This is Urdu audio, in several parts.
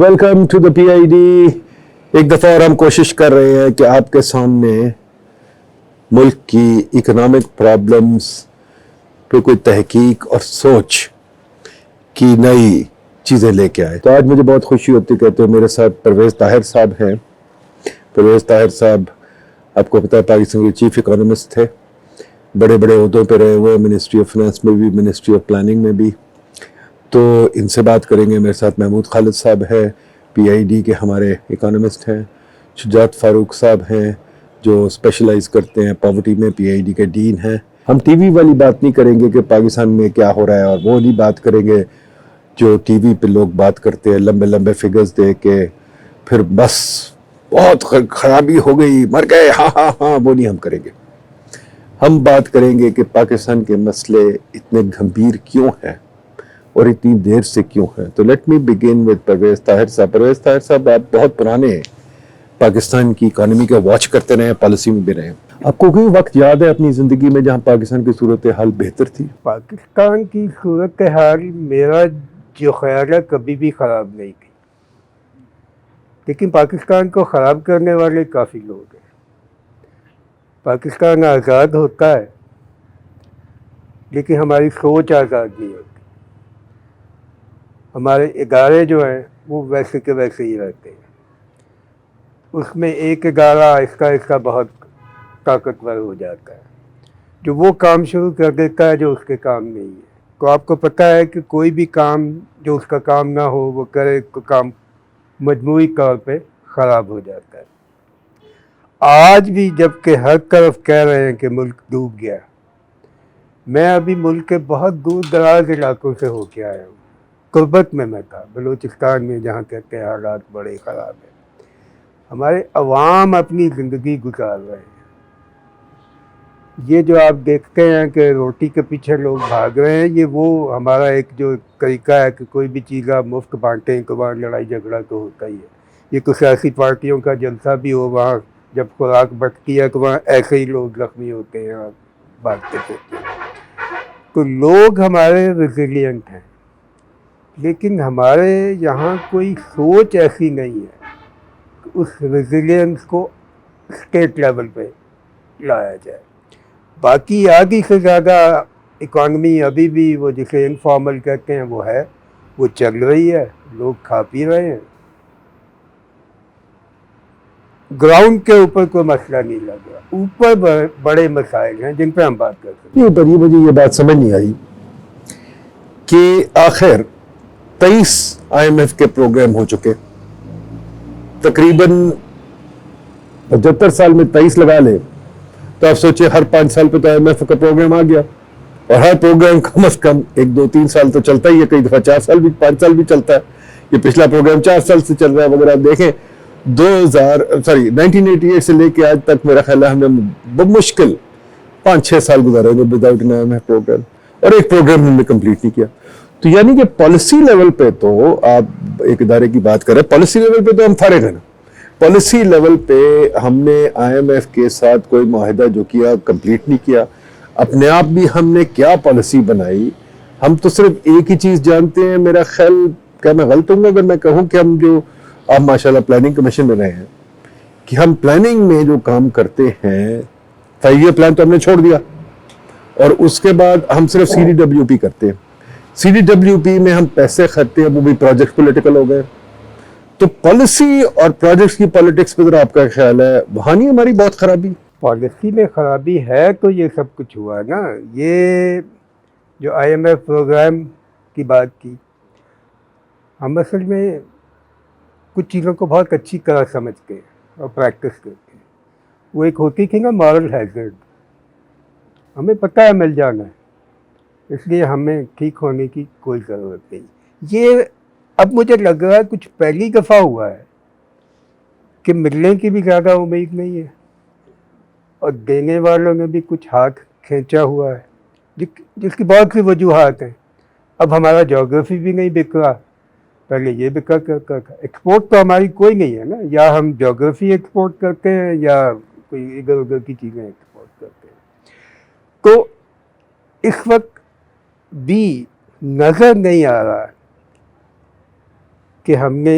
Welcome to the P I D. ایک دفعہ اور ہم کوشش کر رہے ہیں کہ آپ کے سامنے ملک کی اکنامک پرابلمز پہ کوئی تحقیق اور سوچ کی نئی چیزیں لے کے آئے. تو آج مجھے بہت خوشی ہوتی کہتے ہیں میرے ساتھ پرویز طاہر صاحب ہیں. پرویز طاہر صاحب آپ کو پتہ ہے پاکستان کے چیف اکانومسٹ تھے, بڑے بڑے عہدوں پہ رہے ہوئے, منسٹری آف فنانس میں بھی, منسٹری آف پلاننگ میں بھی. تو ان سے بات کریں گے. میرے ساتھ محمود خالد صاحب ہے, پی آئی ڈی کے ہمارے اکانومسٹ ہیں. شجاعت فاروق صاحب ہیں جو اسپیشلائز کرتے ہیں پاورٹی میں, پی آئی ڈی کے ڈین ہیں. ہم ٹی وی والی بات نہیں کریں گے کہ پاکستان میں کیا ہو رہا ہے, اور وہ نہیں بات کریں گے جو ٹی وی پہ لوگ بات کرتے ہیں لمبے لمبے فگرز دے کے, پھر بس بہت خرابی ہو گئی, مر گئے, ہاں ہاں ہاں, وہ نہیں ہم کریں گے. ہم بات کریں گے کہ پاکستان کے مسئلے اتنے گھمبیر کیوں ہیں اور اتنی دیر سے کیوں ہیں. تو let me begin with Pervez Tahir sahib. Pervez Tahir صاحب آپ بہت پرانے ہیں, پاکستان کی اکانومی کا واچ کرتے رہے ہیں, پالیسی میں بھی رہے ہیں. آپ کو کوئی وقت یاد ہے اپنی زندگی میں جہاں پاکستان کی صورتحال بہتر تھی؟ پاکستان کی صورتحال میرا جو خیال ہے کبھی بھی خراب نہیں تھی, لیکن پاکستان کو خراب کرنے والے کافی لوگ ہیں. پاکستان آزاد ہوتا ہے لیکن ہماری سوچ آزاد نہیں ہوتی. ہمارے ادارے جو ہیں وہ ویسے کے ویسے ہی رہتے ہیں. اس میں ایک ادارہ آہستہ بہت طاقتور ہو جاتا ہے جو وہ کام شروع کر دیتا ہے جو اس کے کام نہیں ہے. تو آپ کو پتہ ہے کہ کوئی بھی کام جو اس کا کام نہ ہو وہ کرے تو کام مجموعی طور پہ خراب ہو جاتا ہے. آج بھی جب کہ ہر طرف کہہ رہے ہیں کہ ملک ڈوب گیا, میں ابھی ملک کے بہت دور دراز علاقوں سے ہو کے آیا ہوں. قربت میں تھا, بلوچستان میں, جہاں کہتے ہیں حالات بڑے خراب ہیں. ہمارے عوام اپنی زندگی گزار رہے ہیں. یہ جو آپ دیکھتے ہیں کہ روٹی کے پیچھے لوگ بھاگ رہے ہیں, یہ وہ ہمارا ایک جو طریقہ ہے کہ کوئی بھی چیز آپ مفت بانٹیں تو وہاں لڑائی جھگڑا تو ہوتا ہی ہے. یہ تو سیاسی پارٹیوں کا جلسہ بھی ہو, وہاں جب خوراک بٹتی ہے تو وہاں ایسے ہی لوگ زخمی ہوتے ہیں اور بھاگتے پھرتے ہیں. تو لوگ ہمارے ریزیلینٹ ہیں, لیکن ہمارے یہاں کوئی سوچ ایسی نہیں ہے کہ اس ریزیلینس کو اسٹیٹ لیول پہ لایا جائے. باقی آدھی سے زیادہ اکانومی ابھی بھی وہ جسے انفارمل کہتے ہیں وہ ہے, وہ چل رہی ہے, لوگ کھا پی رہے ہیں. گراؤنڈ کے اوپر کوئی مسئلہ نہیں لگ رہا. اوپر بڑے مسائل ہیں جن پہ ہم بات کرتے ہیں. نہیں, پر یہ مجھے یہ بات سمجھ نہیں آئی کہ آخر 23 آئی ایم ایف کے پروگرام ہو چکے, تقریباً 75 سال میں 23 لگا لے تو آپ سوچیں ہر 5 سال پہ تو آئی ایم ایف کا پروگرام آ گیا, اور ہر پروگرام کم از کم 1-2-3 سال تو چلتا ہی ہے, کئی دفعہ 4 سال بھی 5 سال بھی چلتا ہے. یہ پچھلا پروگرام 4 سال سے چل رہا ہے. اگر آپ دیکھیں 1988 سے لے کے آج تک میرا خیال ہے ہم نے بمشکل 5-6 سال گزارے ہیں without an I M F programme, اور ایک پروگرام ہم نے کمپلیٹ نہیں کیا. تو یعنی کہ پالیسی لیول پہ تو آپ ایک ادارے کی بات کریں, پالیسی لیول پہ تو ہم فارغ ہیں نا. پالیسی لیول پہ ہم نے آئی ایم ایف کے ساتھ کوئی معاہدہ جو کیا کمپلیٹ نہیں کیا. اپنے آپ بھی ہم نے کیا پالیسی بنائی, ہم تو صرف ایک ہی چیز جانتے ہیں. میرا خیال, کیا میں غلط ہوں گا اگر میں کہوں کہ ہم جو آپ ماشاءاللہ پلاننگ کمیشن میں رہے ہیں, کہ ہم پلاننگ میں جو کام کرتے ہیں 5 ایئر پلان تو ہم نے چھوڑ دیا, اور اس کے بعد ہم صرف سی ڈی ڈبلیو پی کرتے ہیں. سی ڈی ڈبلیو پی میں ہم پیسے خرچتے ہیں, وہ بھی پروجیکٹ پولیٹیکل ہو گئے. تو پالیسی اور پروجیکٹس کی پالیٹکس پہ ذرا آپ کا خیال ہے, وہاں نہیں ہماری بہت خرابی؟ پالیسی میں خرابی ہے تو یہ سب کچھ ہوا نا. یہ جو آئی ایم ایف پروگرام کی بات کی, ہم اصل میں کچھ چیزوں کو بہت اچھی طرح سمجھتے ہیں اور پریکٹس کرتے ہیں. وہ ایک ہوتی تھی نا مارل ہیزرڈ, ہمیں پتہ ہے مل جانا ہے, اس لیے ہمیں ٹھیک ہونے کی کوئی ضرورت نہیں. یہ اب مجھے لگ رہا ہے کچھ پہلی دفعہ ہوا ہے کہ ملنے کی بھی زیادہ امید نہیں ہے, اور دینے والوں نے بھی کچھ ہاتھ کھینچا ہوا ہے, جس کی بہت سی وجوہات ہیں. اب ہمارا جغرافی بھی نہیں بک رہا, پہلے یہ بکا کرتا تھا. ایکسپورٹ تو ہماری کوئی نہیں ہے نا, یا ہم جغرافی ایکسپورٹ کرتے ہیں یا کوئی ادھر ادھر کی چیزیں ایکسپورٹ کرتے ہیں. تو اس وقت بھی نظر نہیں آ رہا کہ ہم نے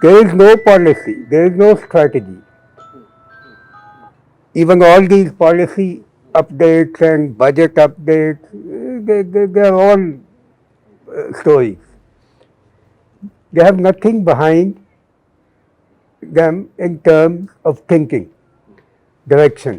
There is no policy, there is no strategy. Even all these policy updates and budget updates, they are all stories. They have nothing behind them in terms of thinking, direction.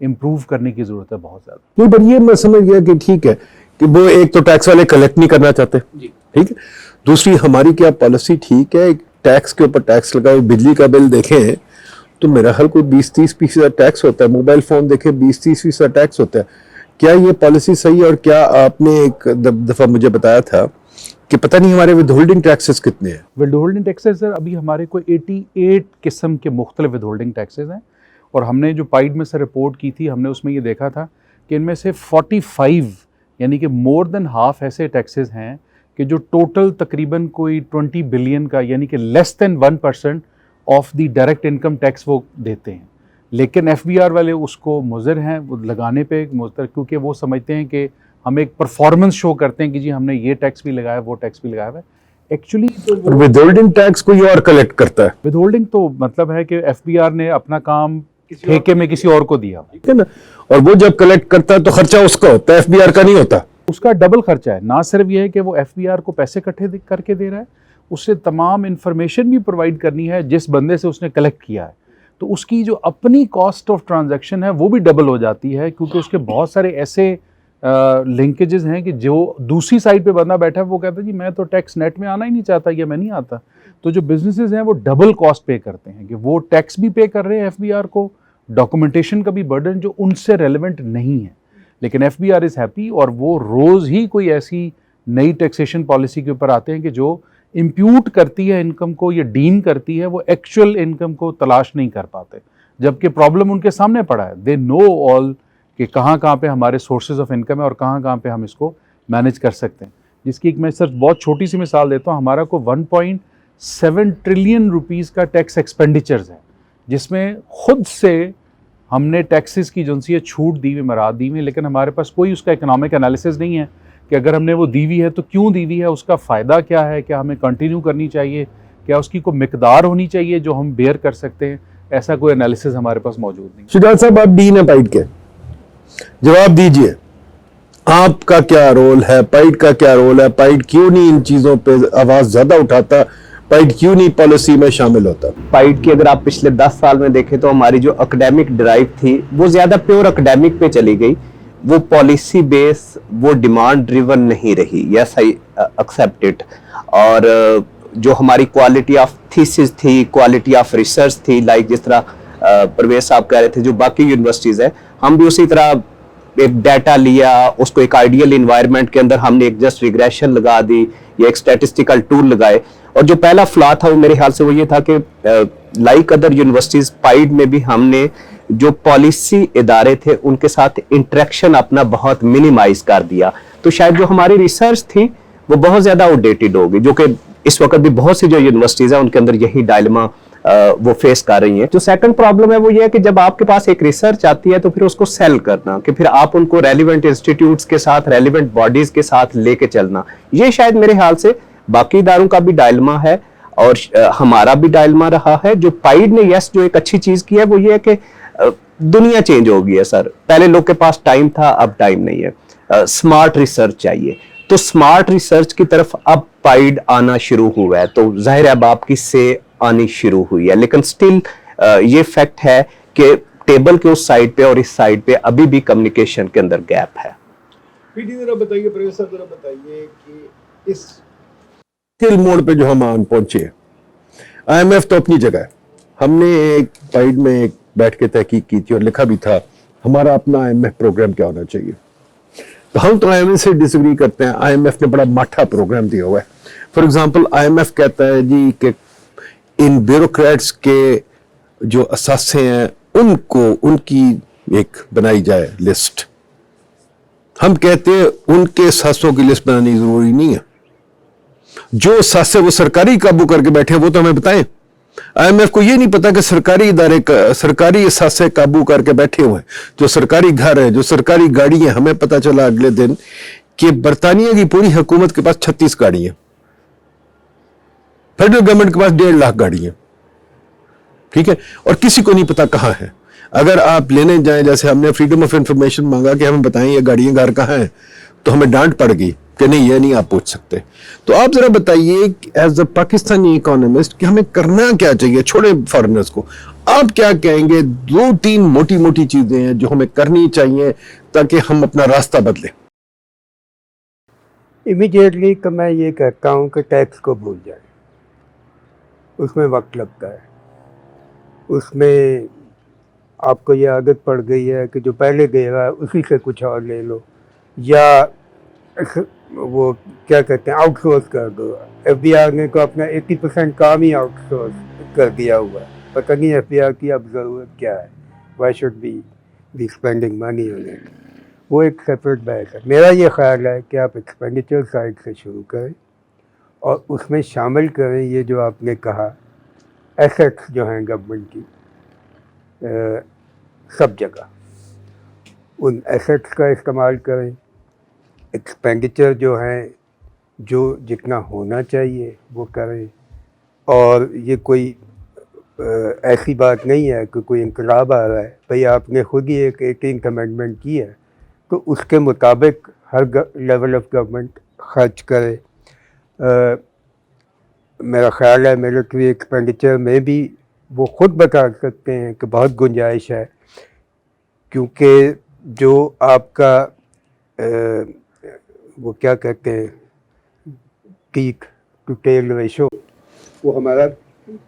Improve کرنے کی ضرورت ہے بہت زیادہ. نہیں پر یہ میں سمجھ گیا کہ ٹھیک ہے کہ وہ ایک تو ٹیکس والے کلیکٹ نہیں کرنا چاہتے, ٹھیک ہے, دوسری ہماری کیا پالیسی ٹھیک ہے, ٹیکس کے اوپر ٹیکس لگاؤ. بجلی کا بل دیکھیں تو میرا خیال کوئی 20-30% ٹیکس ہوتا ہے, موبائل فون دیکھیں 20-30% ٹیکس ہوتا ہے. کیا یہ پالیسی صحیح ہے؟ اور کیا آپ نے ایک دفعہ مجھے بتایا تھا کہ پتہ نہیں ہمارے ود ہولڈنگ ٹیکسز کتنے ہیں؟ ود ہولڈنگ ٹیکسز سر ابھی ہمارے کو 88 قسم کے مختلف ود ہولڈنگ ٹیکسز ہیں, اور ہم نے جو پائیڈ میں سے رپورٹ کی تھی ہم نے اس میں یہ دیکھا تھا کہ ان میں سے 45 یعنی کہ مور دین ہاف ایسے ٹیکسز ہیں کہ جو ٹوٹل تقریباً کوئی 20 بلین کا یعنی کہ less than 1% of the direct income tax وہ دیتے ہیں. لیکن ایف بی آر والے اس کو مضر ہیں وہ لگانے پہ مضر, کیونکہ وہ سمجھتے ہیں کہ ہم ایک پرفارمنس شو کرتے ہیں کہ جی ہم نے یہ ٹیکس بھی لگایا وہ ٹیکس بھی لگایا ہے. ایکچولی ود ہولڈنگ ٹیکس کوئی اور کلیکٹ کرتا ہے. ود ہولڈنگ تو مطلب ہے کہ ایف بی آر نے اپنا کام ٹھیکے میں کسی اور کو دیا, ٹھیک ہے نا, اور وہ جب کلیکٹ کرتا ہے تو خرچہ اس کا ہوتا ہے, ایف بی آر کا نہیں ہوتا. اس کا ڈبل خرچہ ہے. نہ صرف یہ ہے کہ وہ ایف بی آر کو پیسے اکٹھے کر کے دے رہا ہے, اس سے تمام انفارمیشن بھی پرووائڈ کرنی ہے جس بندے سے اس نے کلیکٹ کیا ہے, تو اس کی جو اپنی کاسٹ آف ٹرانزیکشن ہے وہ بھی ڈبل ہو جاتی ہے, کیونکہ اس کے بہت سارے ایسے لنکیجز ہیں کہ جو دوسری سائڈ پہ بندہ بیٹھا ہے وہ کہتا ہے جی میں تو ٹیکس نیٹ میں آنا ہی نہیں چاہتا یا میں نہیں آتا. تو جو بزنسز ہیں وہ ڈبل کاسٹ پے کرتے ہیں کہ وہ ٹیکس بھی پے کر رہے ہیں ایف بی آر کو, ڈاکومنٹیشن کا بھی برڈن جو ان سے ریلیونٹ نہیں ہے. لیکن F B R is happy, اور وہ روز ہی کوئی ایسی نئی ٹیکسیشن پالیسی کے اوپر آتے ہیں کہ جو امپیوٹ کرتی ہے انکم کو یا ڈیم کرتی ہے, وہ ایکچوئل انکم کو تلاش نہیں کر پاتے, جبکہ پرابلم ان کے سامنے پڑا ہے. دے نو آل کہ کہاں کہاں پہ ہمارے سورسز آف انکم ہے اور کہاں کہاں پہ ہم اس کو مینیج کر سکتے ہیں. جس کی ایک میں صرف بہت چھوٹی سی مثال دیتا ہوں. ہمارا کو 1.7 ٹریلین روپیز کا ٹیکس ایکسپینڈیچرز ہے, جس میں خود سے ہم نے ٹیکسز کی جو سی چھوٹ دی ہوئی مراد دی ہوئی, لیکن ہمارے پاس کوئی اس کا اکنامک انالیسز نہیں ہے کہ اگر ہم نے وہ دی ہوئی ہے تو کیوں دی ہوئی ہے, اس کا فائدہ کیا ہے, کیا ہمیں کنٹینیو کرنی چاہیے, کیا اس کی کوئی مقدار ہونی چاہیے جو ہم بیئر کر سکتے ہیں. ایسا کوئی انالیسز ہمارے پاس موجود نہیں. شجاعت صاحب آپ ڈین ہیں پائیڈ کے, جواب دیجئے آپ کا کیا رول ہے, پائیڈ کا کیا رول ہے, پائیڈ کیوں نہیں ان چیزوں پہ آواز زیادہ اٹھاتا, پائیڈ کیوں نہیں پالیسی میں شامل ہوتا؟ پائیڈ کی اگر آپ پچھلے 10 سال میں دیکھیں تو ہماری جو اکیڈیمک ڈرائیو تھی وہ زیادہ پیور اکیڈیمک پہ چلی گئی, وہ پالیسی بیس وہ ڈیمانڈ ڈریون نہیں رہی. یس آئی ایکسیپٹ اٹ. اور جو ہماری کوالٹی آف تھیسس تھی, کوالٹی آف ریسرچ تھی, لائک جس طرح پرویز صاحب کہہ رہے تھے جو باقی یونیورسٹیز ہیں, ہم بھی اسی طرح ایک ڈیٹا لیا, اس کو ایک آئیڈیل انوائرمنٹ کے اندر ہم نے ایک جسٹ ریگریشن لگا دی یا ایک اسٹیٹسٹیکل ٹول لگائے. اور جو پہلا فلا تھا وہ میرے خیال سے وہ یہ تھا کہ لائک ادر یونیورسٹیز پائیڈ میں بھی ہم نے جو پالیسی ادارے تھے ان کے ساتھ انٹریکشن اپنا بہت منیمائز کر دیا. تو شاید جو ہماری ریسرچ تھی وہ بہت زیادہ آؤٹ ڈیٹڈ ہوگی, جو کہ اس وقت بھی بہت سی جو یونیورسٹیز ہیں ان کے اندر یہی ڈائلما وہ فیس کر رہی ہیں. جو سیکنڈ پرابلم ہے وہ یہ ہے کہ جب آپ کے پاس ایک ریسرچ آتی ہے تو پھر اس کو سیل کرنا, کہ پھر آپ ان کو ریلیونٹ انسٹیٹیوٹس کے ساتھ, ریلیونٹ باڈیز کے ساتھ لے کے چلنا, یہ شاید میرے خیال سے باقی اداروں کا بھی ڈائلما ہے اور ہمارا بھی ڈائلما رہا ہے. جو پائیڈ نے یس جو ایک اچھی چیز کی ہے وہ یہ ہے کہ دنیا چینج ہو گئی ہے سر. پہلے لوگ کے پاس ٹائم تھا, اب ٹائم نہیں ہے. اسمارٹ ریسرچ چاہیے, تو اسمارٹ ریسرچ کی طرف اب پائیڈ آنا شروع ہوا ہے. تو ظاہر ہے اب آپ کی سے آنی شروع ہوئی ہے, لیکن سٹل یہ فیکٹ ہے کہ ٹیبل کے اس سائڈ پہ اور اس سائڈ پہ ابھی بھی کمیونیکیشن کے اندر گیپ ہے. ذرا بتائیے پروفیسر صاحب, ذرا بتائیے کہ اس کل موڑ پہ جو ہم آن پہنچے, آئی ایم ایف تو اپنی جگہ ہے. ہم نے ایک پائیڈ میں ایک بیٹھ کے تحقیق کی تھی اور لکھا بھی تھا ہمارا اپنا آئی ایم ایف پروگرام کیا ہونا چاہیے. تو ہم تو آئی ایم ایف سے ڈس ایگری کرتے ہیں. آئی ایم ایف نے بڑا ماٹھا پروگرام دیا ہوا ہے. For example I M F کہتا ہے جی کہ ان بیوروکریٹس کے جو اثاثے ہیں ان کو ان کی ایک بنائی جائے لسٹ. ہم کہتے ہیں ان کے اثاثوں کی لسٹ بنانی ضروری نہیں ہے. جو اثاثے وہ سرکاری قابو کر کے بیٹھے وہ تو ہمیں بتائیں. آئی ایم ایف کو یہ نہیں پتا کہ سرکاری ادارے سرکاری اثاثے قابو کر کے بیٹھے ہوئے ہیں, جو سرکاری گھر ہے, جو سرکاری گاڑی ہیں. ہمیں پتا چلا اگلے دن کہ برطانیہ کی پوری حکومت کے پاس 36 گاڑی ہیں, فیڈرل گورنمنٹ کے پاس 1.5 لاکھ گاڑی ہیں. ٹھیک ہے, اور کسی کو نہیں پتا کہاں ہے. اگر آپ لینے جائیں, جیسے ہم نے فریڈم آف انفارمیشن مانگا کہ ہمیں بتائیں یہ گاڑیاں گھر کہاں ہیں, تو ہمیں ڈانٹ پڑ گئی کہ نہیں یہ نہیں آپ پوچھ سکتے. تو آپ ذرا بتائیے ایز اے پاکستانی اکانومسٹ کہ ہمیں کرنا کیا چاہیے, چھوڑے فارنرز کو, آپ کیا کہیں گے 2-3 موٹی موٹی چیزیں ہیں جو ہمیں کرنی چاہیے تاکہ ہم اپنا راستہ بدلیں؟ امیڈیٹلی تو میں یہ کہتا ہوں کہ ٹیکس کو بھول جائیں. اس میں وقت لگتا ہے, اس میں آپ کو یہ عادت پڑ گئی ہے کہ جو پہلے دے رہا ہے اسی سے کچھ اور لے لو, یا وہ کیا کہتے ہیں آؤٹ سورس کر دو. ایف بی آر نے تو اپنا 80% کام ہی آؤٹ سورس کر دیا ہوا ہے. پتہ نہیں ایف بی آر کی اب ضرورت کیا ہے, why should be spending money on it. وہ ایک سیپریٹ بحث ہے. میرا یہ خیال ہے کہ آپ ایکسپینڈیچر سائڈ سے شروع کریں اور اس میں شامل کریں یہ جو آپ نے کہا ایسیٹس جو ہیں گورنمنٹ کی سب جگہ, ان ایسیٹس کا استعمال کریں. ایکسپینڈیچر جو ہیں جو جتنا ہونا چاہیے وہ کریں. اور یہ کوئی ایسی بات نہیں ہے کہ کوئی انقلاب آ رہا ہے. بھئی آپ نے خود ہی ایک 18th امینڈمنٹ کی ہے تو اس کے مطابق ہر لیول آف گورنمنٹ خرچ کرے. میرا خیال ہے ملٹری ایکسپینڈیچر میں بھی وہ خود بتا سکتے ہیں کہ بہت گنجائش ہے, کیونکہ جو آپ کا وہ کیا کہتے ہیں پیک ٹو ٹیل ریشو وہ ہمارا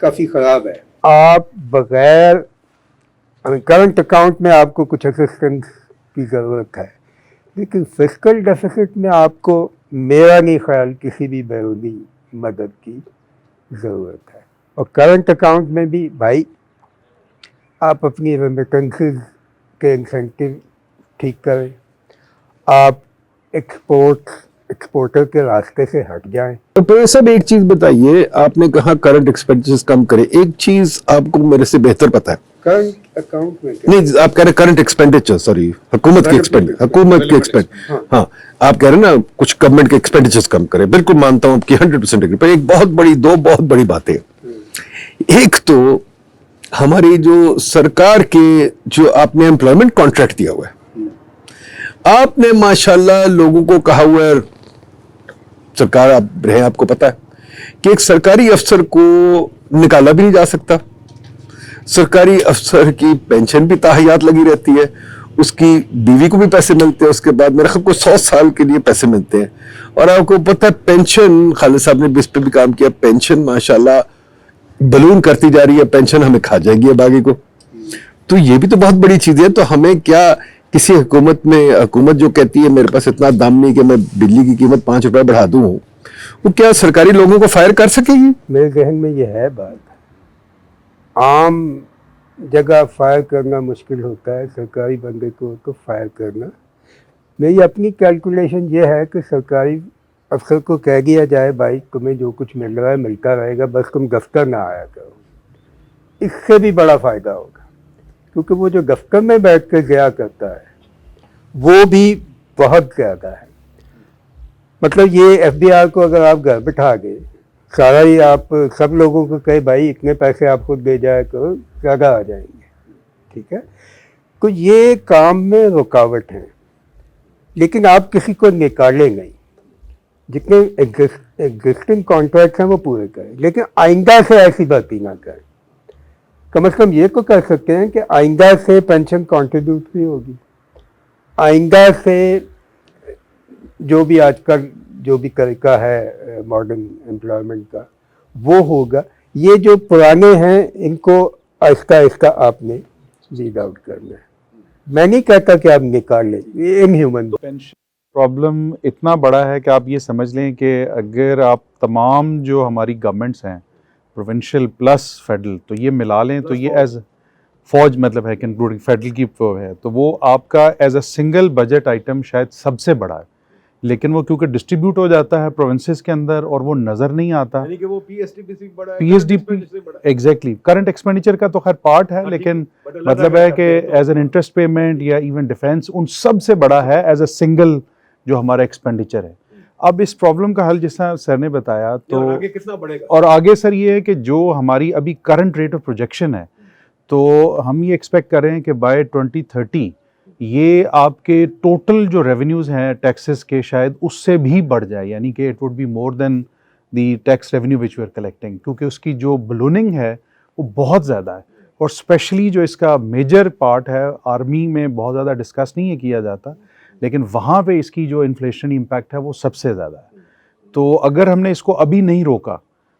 کافی خراب ہے. آپ بغیر کرنٹ اکاؤنٹ میں آپ کو کچھ اسسٹنس کی ضرورت ہے, لیکن فسکل ڈیفیسٹ میں آپ کو میرا نہیں خیال کسی بھی بیرونی مدد کی ضرورت ہے. اور کرنٹ اکاؤنٹ میں بھی بھائی آپ اپنی ریمیٹنسز کے انسینٹیو ٹھیک کریں, آپ ایکسپورٹر کے راستے سے ہٹ جائیں. تو پروفیسر صاحب ایک چیز بتائیے, آپ نے کہا کرنٹ ایکسپینڈیچر کم کرے, ایک چیز آپ کو میرے سے بہتر پتا ہے, کرنٹ اکاؤنٹ میں نہیں آپ کہہ رہے کرنٹ ایکسپینڈیچر, سوری حکومت کی ایکسپینڈ, ہاں آپ کہہ رہے ہیں نا کچھ گورنمنٹ کے ایکسپینڈیچرز کم کرے, بالکل مانتا ہوں آپ کی 100% اگری. پر ایک دو بہت بڑی باتیں, ایک تو ہماری جو سرکار کے جو آپ نے امپلائمنٹ کانٹریکٹ دیا ہوا ہے, آپ نے ماشاءاللہ لوگوں کو کہا ہوا ہے, سرکار آپ رہے آپ کو پتا ہے کہ ایک سرکاری افسر کو نکالا بھی نہیں جا سکتا, سرکاری افسر کی پینشن بھی تاحیات لگی رہتی ہے, اس کی بیوی کو بھی پیسے ملتے ہیں, اس کے بعد میرے خیال کو 100 سال کے لیے پیسے ملتے ہیں. اور آپ کو پتہ ہے پینشن, خالد صاحب نے بھی اس پہ بھی کام کیا, پینشن ماشاءاللہ بلون کرتی جا رہی ہے, پینشن ہمیں کھا جائے گی اب آگے کو. تو یہ بھی تو بہت بڑی چیز ہے. تو ہمیں کیا کسی حکومت جو کہتی ہے میرے پاس اتنا دام نہیں کہ میں بجلی کی قیمت 5 روپے بڑھا دوں, وہ کیا سرکاری لوگوں کو فائر کر سکے گی؟ میرے ذہن میں یہ ہے بات, عام جگہ فائر کرنا مشکل ہوتا ہے, سرکاری بندے کو تو فائر کرنا. میری اپنی کیلکولیشن یہ ہے کہ سرکاری افسر کو کہہ دیا جائے بھائی تمہیں جو کچھ مل رہا ہے ملتا رہے گا, بس تم دفتر نہ آیا کرو. اس سے بھی بڑا فائدہ ہوگا, کیونکہ وہ جو دفتر میں بیٹھ کے گیا کرتا ہے وہ بھی بہت زیادہ ہے. مطلب یہ ایف بی آر کو اگر آپ گھر بٹھا گئے, سارا ہی آپ سب لوگوں کو کہے بھائی اتنے پیسے آپ خود دے جایا کرو, زیادہ آ جائیں گے, ٹھیک ہے, تو یہ کام میں رکاوٹ ہے. لیکن آپ کسی کو نکالیں نہیں, جتنے ایگزسٹنگ کانٹریکٹ ہیں وہ پورے کریں, لیکن آئندہ سے ایسی بات ہی نہ کریں. کم از کم یہ تو کر سکتے ہیں کہ آئندہ سے پینشن کنٹریبیوٹ بھی ہوگی, آئندہ سے جو بھی آج کل جو بھی طریقہ ہے ماڈرن امپلائمنٹ کا وہ ہوگا. یہ جو پرانے ہیں ان کو آہستہ آہستہ آپ نے ویڈ آؤٹ کرنا ہے. میں نہیں کہتا کہ آپ نکال لیں, یہ ان ہیومن. پینشن پرابلم اتنا بڑا ہے کہ آپ یہ سمجھ لیں کہ اگر آپ تمام جو ہماری گورنمنٹس ہیں پروونشل پلس فیڈرل تو یہ ملا لیں تو یہ ایز فوج مطلب ہے کہ انکلوڈنگ فیڈرل کی ہے, تو وہ آپ کا as a single budget item شاید سب سے بڑا ہے. لیکن وہ کیونکہ ڈسٹریبیوٹ ہو جاتا ہے پروونسز کے اندر اور وہ نظر نہیں آتا. یعنی کہ وہ پی ایس ڈی پی سے بڑا ہے, P S D P exactly current expenditure کا تو خیر پارٹ ہے, لیکن مطلب ہے کہ ایز این انٹرسٹ پیمنٹ یا ایون ڈیفینس ان سب سے بڑا ہے ایز اے سنگل جو ہمارا ایکسپینڈیچر ہے. اب اس پرابلم کا حل جس طرح سر نے بتایا تو کتنا بڑھے گا, اور آگے سر یہ ہے کہ جو ہماری ابھی کرنٹ ریٹ آف پروجیکشن ہے تو ہم یہ ایکسپیکٹ کر رہے ہیں کہ بائی 2030 یہ آپ کے ٹوٹل جو ریونیوز ہیں ٹیکسز کے شاید اس سے بھی بڑھ جائے, یعنی کہ it would be more than the tax revenue which we are collecting, کیونکہ اس کی جو بلوننگ ہے وہ بہت زیادہ ہے. اور اسپیشلی جو اس کا میجر پارٹ ہے, آرمی میں بہت زیادہ ڈسکس نہیں کیا جاتا, لیکن وہاں پہ اس کی جو انفلیشنری امپیکٹ ہے وہ سب سے زیادہ ہے. تو اگر ہم نے اس کو ابھی نہیں روکا,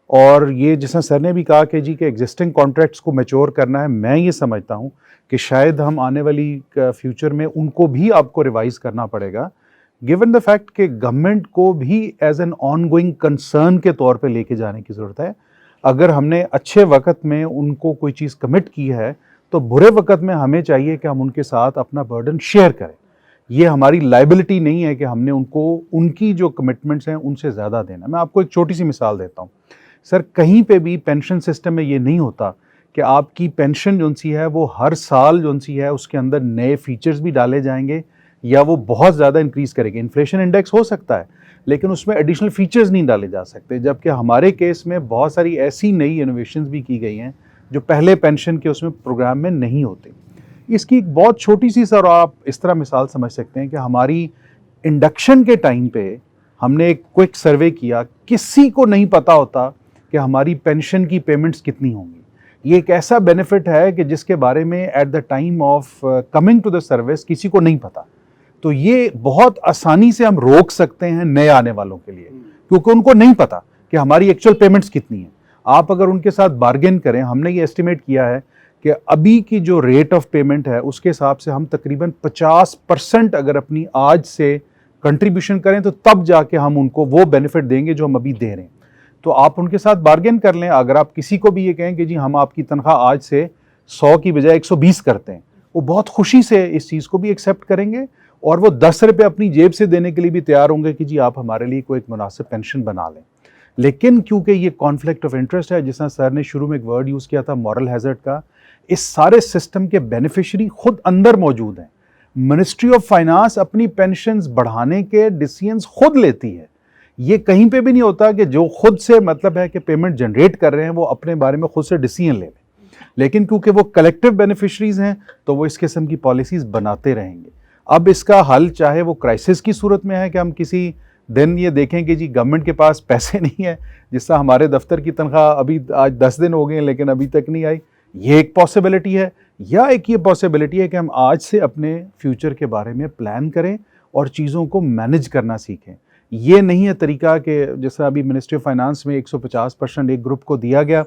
اور یہ جس طرح سر نے بھی کہا کہ جی کہ ایگزسٹنگ کانٹریکٹس کو میچور کرنا ہے, میں یہ سمجھتا ہوں کہ شاید ہم آنے والی فیوچر میں ان کو بھی آپ کو ریوائز کرنا پڑے گا, گیون دا فیکٹ کہ گورنمنٹ کو بھی as an on going concern کے طور پہ لے کے جانے کی ضرورت ہے. اگر ہم نے اچھے وقت میں ان کو کوئی چیز کمٹ کی ہے تو برے وقت میں ہمیں چاہیے کہ ہم ان کے ساتھ اپنا برڈن شیئر کریں. یہ ہماری لائبلٹی نہیں ہے کہ ہم نے ان کو ان کی جو کمٹمنٹس ہیں ان سے زیادہ دینا. میں آپ کو ایک چھوٹی سی مثال دیتا ہوں. سر کہیں پہ بھی پینشن سسٹم میں یہ نہیں ہوتا کہ آپ کی پینشن جو سی ہے وہ ہر سال جو سی ہے اس کے اندر نئے فیچرز بھی ڈالے جائیں گے یا وہ بہت زیادہ انکریز کرے گی. انفلیشن انڈیکس ہو سکتا ہے لیکن اس میں ایڈیشنل فیچرز نہیں ڈالے جا سکتے, جبکہ ہمارے کیس میں بہت ساری ایسی نئی انوویشنز بھی کی گئی ہیں جو پہلے پینشن کے اس میں پروگرام میں نہیں ہوتے. اس کی ایک بہت چھوٹی سی سر آپ اس طرح مثال سمجھ سکتے ہیں کہ ہماری انڈکشن کے ٹائم پہ ہم نے ایک کوئک سروے کیا, کسی کو نہیں پتا ہوتا کہ ہماری پینشن کی پیمنٹس کتنی ہوں گی. یہ ایک ایسا بینیفٹ ہے کہ جس کے بارے میں at the time of coming to the service کسی کو نہیں پتا. تو یہ بہت آسانی سے ہم روک سکتے ہیں نئے آنے والوں کے لیے, کیونکہ ان کو نہیں پتا کہ ہماری ایکچوئل پیمنٹس کتنی ہیں. آپ اگر ان کے ساتھ بارگین کریں, ہم نے یہ ایسٹیمیٹ کیا ہے کہ ابھی کی جو ریٹ آف پیمنٹ ہے اس کے حساب سے ہم تقریباً 50% اگر اپنی آج سے کنٹریبیوشن کریں تو تب جا کے ہم ان کو وہ بینیفٹ دیں گے جو ہم ابھی دے رہے ہیں. تو آپ ان کے ساتھ بارگین کر لیں. اگر آپ کسی کو بھی یہ کہیں کہ جی ہم آپ کی تنخواہ آج سے 100 کی بجائے 120 کرتے ہیں, وہ بہت خوشی سے اس چیز کو بھی ایکسیپٹ کریں گے اور وہ 10 روپے اپنی جیب سے دینے کے لیے بھی تیار ہوں گے کہ جی آپ ہمارے لیے کوئی ایک مناسب پینشن بنا لیں. لیکن کیونکہ یہ کانفلکٹ آف انٹرسٹ ہے, جس طرح سر نے شروع میں ایک ورڈ یوز کیا تھا مورل ہیزرڈ کا, اس سارے سسٹم کے بینیفیشری خود اندر موجود ہیں. منسٹری آف فائنانس اپنی پینشنز بڑھانے کے ڈیسیژنز خود لیتی ہے. یہ کہیں پہ بھی نہیں ہوتا کہ جو خود سے مطلب ہے کہ پیمنٹ جنریٹ کر رہے ہیں وہ اپنے بارے میں خود سے ڈیسیژن لے لیں, لیکن کیونکہ وہ کلیکٹیو بینیفیشریز ہیں تو وہ اس قسم کی پالیسیز بناتے رہیں گے. اب اس کا حل چاہے وہ کرائسس کی صورت میں ہے کہ ہم کسی دن یہ دیکھیں کہ جی گورنمنٹ کے پاس پیسے نہیں ہیں, جس طرح ہمارے دفتر کی تنخواہ ابھی آج 10 دن ہو گئے ہیں لیکن ابھی تک نہیں آئی, یہ ایک پاسبلٹی ہے. یا ایک یہ پاسبلٹی ہے کہ ہم آج سے اپنے فیوچر کے بارے میں پلان کریں اور چیزوں کو مینج کرنا سیکھیں. یہ نہیں ہے طریقہ کہ جس طرح ابھی منسٹری آف فائنانس میں 150% ایک گروپ کو دیا گیا,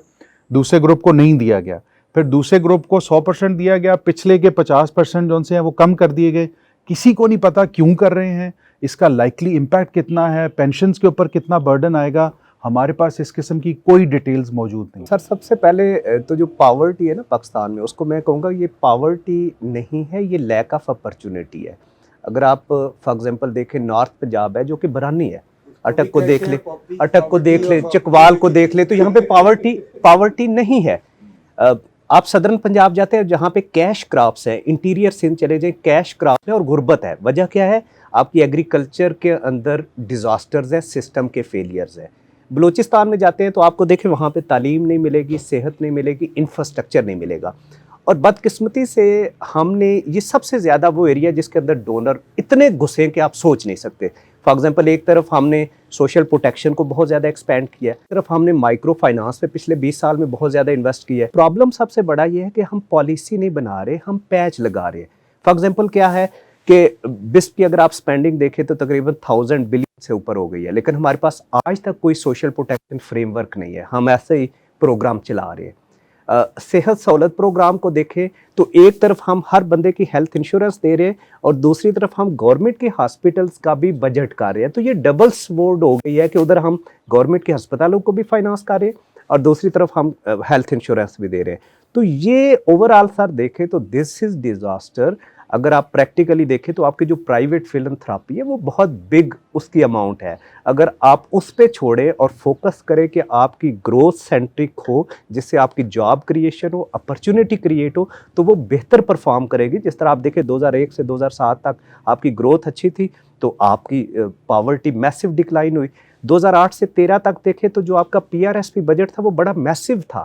دوسرے گروپ کو نہیں دیا گیا, پھر دوسرے گروپ کو 100% دیا گیا, پچھلے کے 50% جو سے ہیں وہ کم کر دیے گئے. کسی کو نہیں پتا کیوں کر رہے ہیں, اس کا لائکلی امپیکٹ کتنا ہے, پینشنز کے اوپر کتنا برڈن آئے گا. ہمارے پاس اس قسم کی کوئی ڈیٹیلز موجود نہیں. سر سب سے پہلے تو جو پاورٹی ہے نا پاکستان میں, اس کو میں کہوں گا یہ پاورٹی نہیں ہے, یہ لیک آف اپرچونیٹی ہے. اگر آپ فار ایگزامپل دیکھیں نارتھ پنجاب ہے جو کہ برانی ہے, اٹک کو دیکھ لیں, چکوال کو دیکھ لیں, تو یہاں پہ پاورٹی نہیں ہے. آپ صدرن پنجاب جاتے ہیں جہاں پہ کیش کراپس ہیں, انٹیریئر سندھ چلے جائیں کیش کراپس ہیں اور غربت ہے. وجہ کیا ہے؟ آپ کی ایگریکلچر کے اندر ڈیزاسٹرز ہیں, سسٹم کے فیلیئرز ہیں. بلوچستان میں جاتے ہیں تو آپ کو دیکھیں وہاں پہ تعلیم نہیں ملے گی, صحت نہیں ملے گی, انفراسٹرکچر نہیں ملے گا. اور بدقسمتی سے ہم نے یہ سب سے زیادہ وہ ایریا جس کے اندر ڈونر اتنے گھسے ہیں کہ آپ سوچ نہیں سکتے. فار ایگزامپل ایک طرف ہم نے سوشل پروٹیکشن کو بہت زیادہ ایکسپینڈ کیا ہے, ایک طرف ہم نے مائکرو فائنانس پہ پچھلے 20 سال میں بہت زیادہ انویسٹ کیا ہے. پرابلم سب سے بڑا یہ ہے کہ ہم پالیسی نہیں بنا رہے, ہم پیچ لگا رہے ہیں. فار ایگزامپل کیا ہے کہ بسپ کی اگر آپ سپینڈنگ دیکھیں تو تقریباً 1000 بلین سے اوپر ہو گئی ہے, لیکن ہمارے پاس آج تک کوئی سوشل پروٹیکشن فریم ورک نہیں ہے. ہم ایسے ہی پروگرام چلا رہے ہیں. صحت سہولت پروگرام کو دیکھیں تو ایک طرف ہم ہر بندے کی ہیلتھ انشورنس دے رہے ہیں اور دوسری طرف ہم گورنمنٹ کے ہاسپٹلس کا بھی بجٹ کر رہے ہیں. تو یہ ڈبل سوورڈ ہو گئی ہے کہ ادھر ہم گورنمنٹ کے ہسپتالوں کو بھی فائنانس کر رہے ہیں اور دوسری طرف ہم ہیلتھ انشورنس بھی دے رہے ہیں. تو یہ اوور آل سر دیکھیں تو دس از ڈیزاسٹر. اگر آپ پریکٹیکلی دیکھیں تو آپ کی جو پرائیویٹ فلم تھراپی ہے وہ بہت بگ اس کی اماؤنٹ ہے. اگر آپ اس پہ چھوڑیں اور فوکس کریں کہ آپ کی گروتھ سینٹرک ہو, جس سے آپ کی جاب کریشن ہو, اپرچونٹی کریٹ ہو, تو وہ بہتر پرفارم کرے گی. جس طرح آپ دیکھیں 2001 سے 2007 تک آپ کی گروتھ اچھی تھی تو آپ کی پاورٹی میسو ڈکلائن ہوئی. 2008 سے 13 تک دیکھیں تو جو آپ کا PRSP بجٹ تھا وہ بڑا میسو تھا,